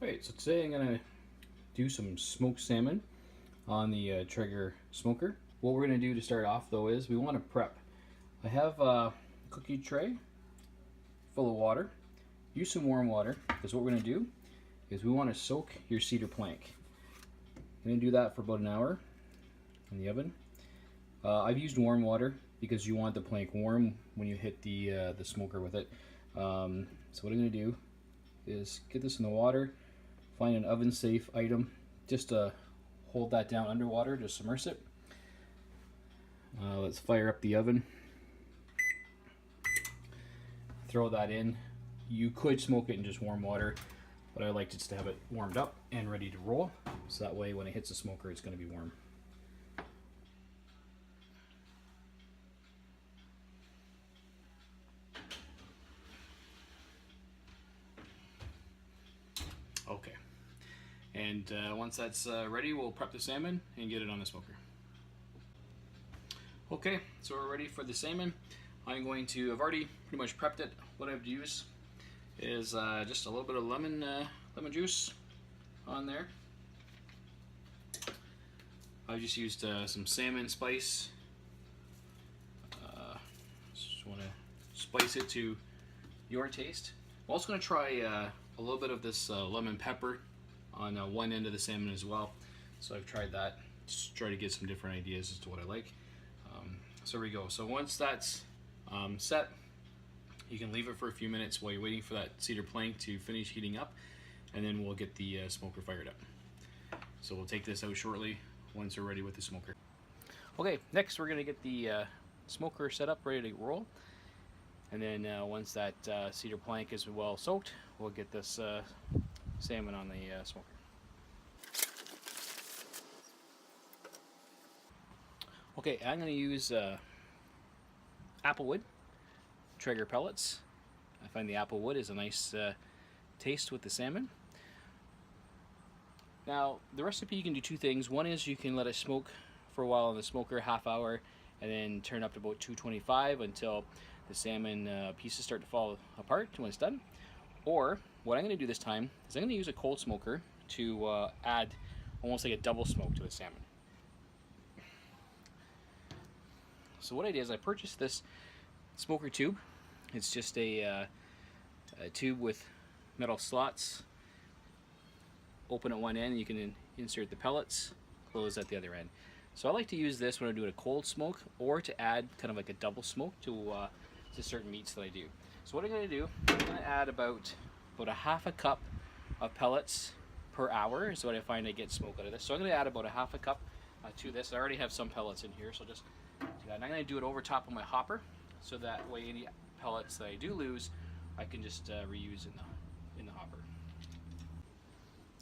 Alright, so today I'm going to do some smoked salmon on the Traeger smoker. What we're going to do to start off though is we want to prep. I have a cookie tray full of water. Use some warm water because what we're going to do is we want to soak your cedar plank. I'm going to do that for about an hour in the oven. I've used warm water because you want the plank warm when you hit the smoker with it. So what I'm going to do is get this in the water. Find an oven safe item just to hold that down underwater, just immerse it. Let's fire up the oven. Throw that in. You could smoke it in just warm water, but I like just to have it warmed up and ready to roll, so that way when it hits the smoker it's going to be warm. Okay. And once that's ready, we'll prep the salmon and get it on the smoker. Okay, so we're ready for the salmon. I've already pretty much prepped it. What I've used is just a little bit of lemon juice on there. I just used some salmon spice. Just want to spice it to your taste. I'm also going to try a little bit of this lemon pepper on one end of the salmon as well. So I've tried that, just try to get some different ideas as to what I like. So there we go. So once that's set, you can leave it for a few minutes while you're waiting for that cedar plank to finish heating up, and then we'll get the smoker fired up. So we'll take this out shortly once we're ready with the smoker. Okay, next we're going to get the smoker set up, ready to roll. And then once that cedar plank is well soaked, we'll get this salmon on the smoker. Okay, I'm going to use applewood Traeger pellets. I find the applewood is a nice taste with the salmon. Now, the recipe, you can do two things. One is you can let it smoke for a while on the smoker, half hour, and then turn up to about 225 until the salmon pieces start to fall apart when it's done. Or what I'm going to do this time is I'm going to use a cold smoker to add almost like a double smoke to the salmon. So what I did is I purchased this smoker tube. It's just a tube with metal slots. Open at one end, you can insert the pellets, close at the other end. So I like to use this when I'm doing a cold smoke or to add kind of like a double smoke to certain meats that I do. So what I'm going to do, I'm going to add about a half a cup of pellets per hour is what I find I get smoke out of this. So I'm going to add about a half a cup to this. I already have some pellets in here, so just do that. And I'm going to do it over top of my hopper, so that way any pellets that I do lose, I can just reuse in the hopper.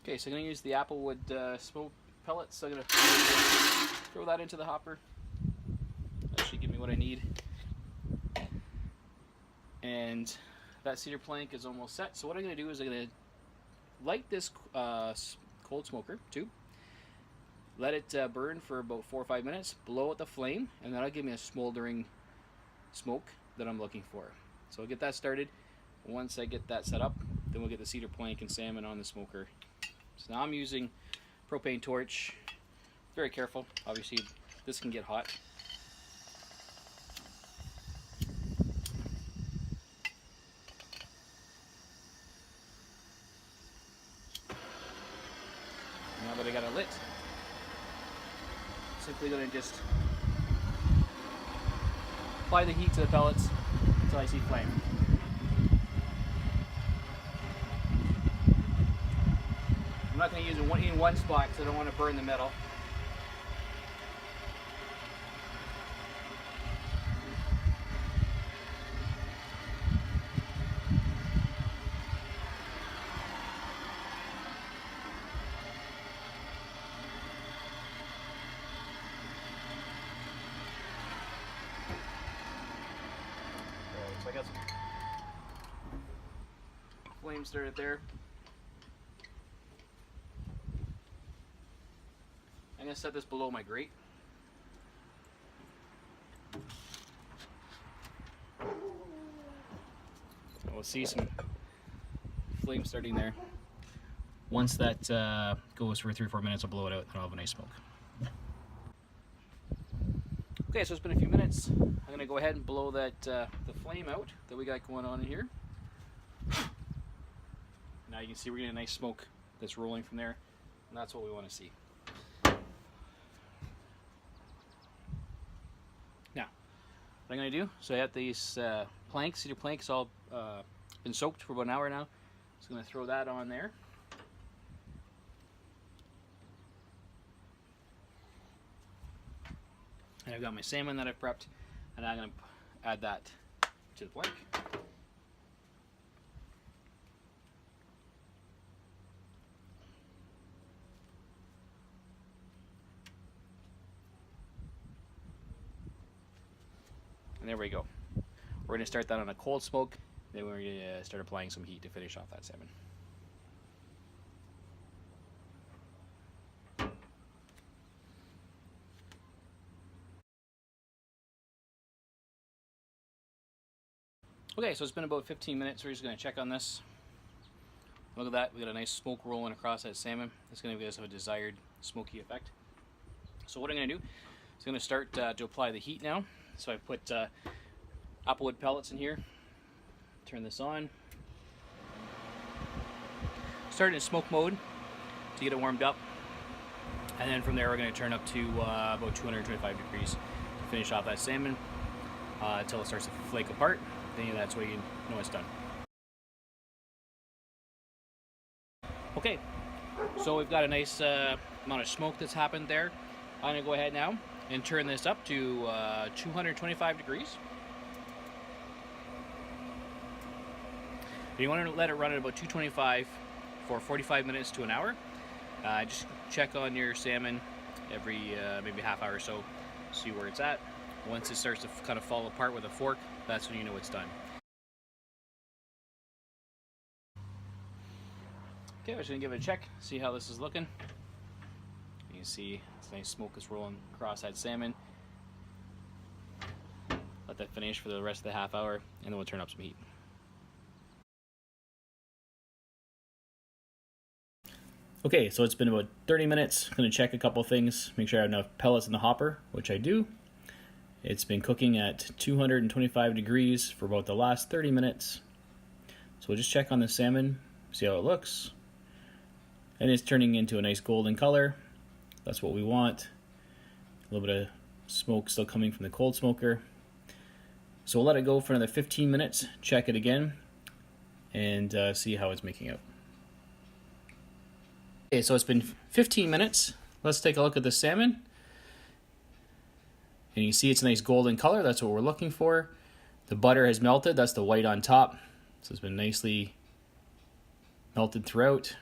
Okay, so I'm going to use the applewood smoke pellets. So I'm going to throw that into the hopper. That should give me what I need. And that cedar plank is almost set. So what I'm going to do is I'm going to light this cold smoker tube, let it burn for about 4 or 5 minutes, blow out the flame, and that'll give me a smoldering smoke that I'm looking for. So I'll get that started. Once I get that set up, then we'll get the cedar plank and salmon on the smoker. So now I'm using propane torch. Very careful, obviously this can get hot. Now that I got it lit, simply going to just apply the heat to the pellets until I see flame. I'm not going to use it in one spot because I don't want to burn the metal. So I got some flame started there. I'm going to set this below my grate. We'll see some flame starting there. Once that goes for 3 or 4 minutes, I'll blow it out and I'll have a nice smoke. Okay, so it's been a few minutes. I'm going to go ahead and blow that the flame out that we got going on in here. Now you can see we're getting a nice smoke that's rolling from there, and that's what we want to see. Now, what I'm going to do, so I have these planks, cedar planks, all been soaked for about an hour now. So I'm going to throw that on there. And I've got my salmon that I've prepped, and I'm going to add that to the plank. And there we go. We're going to start that on a cold smoke, then we're going to start applying some heat to finish off that salmon. Okay, so it's been about 15 minutes. We're just going to check on this. Look at that. We got a nice smoke rolling across that salmon. It's going to give us a desired smoky effect. So what I'm going to do is going to start to apply the heat now. So I've put applewood pellets in here. Turn this on. Start in smoke mode to get it warmed up. And then from there we're going to turn up to about 225 degrees to finish off that salmon until it starts to flake apart. Then that's when you know it's done. Okay, so we've got a nice amount of smoke that's happened there. I'm going to go ahead now and turn this up to 225 degrees. And you want to let it run at about 225 for 45 minutes to an hour. Just check on your salmon every maybe half hour or so, see where it's at. Once it starts to kind of fall apart with a fork, that's when you know it's done. Okay, I'm just going to give it a check, see how this is looking. You can see it's nice smoke is rolling across that salmon. Let that finish for the rest of the half hour, and then we'll turn up some heat. Okay, so it's been about 30 minutes. I'm going to check a couple things, make sure I have enough pellets in the hopper, which I do. It's been cooking at 225 degrees for about the last 30 minutes. So we'll just check on the salmon, see how it looks. And it's turning into a nice golden color. That's what we want. A little bit of smoke still coming from the cold smoker. So we'll let it go for another 15 minutes, check it again, and see how it's making out. Okay, so it's been 15 minutes. Let's take a look at the salmon. And you see it's a nice golden color. That's what we're looking for. The butter has melted. That's the white on top. So it's been nicely melted throughout.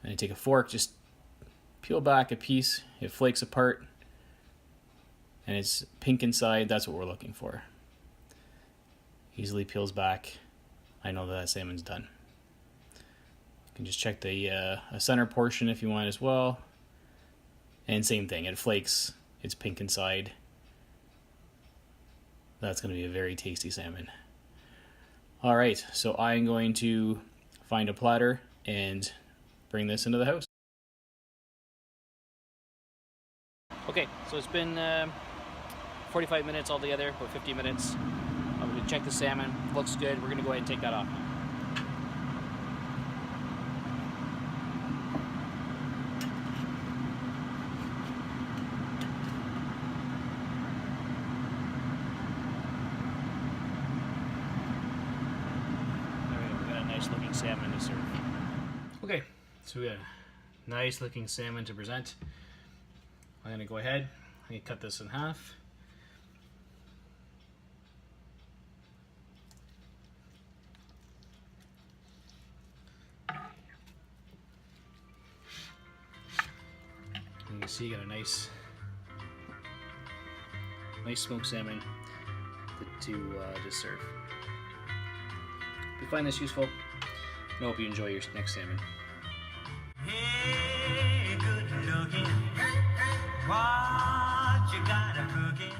And you take a fork, just peel back a piece. It flakes apart. And it's pink inside. That's what we're looking for. Easily peels back. I know that salmon's done. You can just check the center portion if you want as well. And same thing, it flakes. It's pink inside. That's going to be a very tasty salmon. All right, so I'm going to find a platter and bring this into the house. Okay, so it's been 45 minutes altogether, about 50 minutes. I'm going to check the salmon. Looks good. We're going to go ahead and take that off. Looking salmon to serve. Okay, so we got a nice looking salmon to present. I'm going to go ahead and cut this in half. You can see you got a nice smoked salmon to just serve. If you find this useful, I hope you enjoy your next salmon. Hey, good looking, what you got a cooking?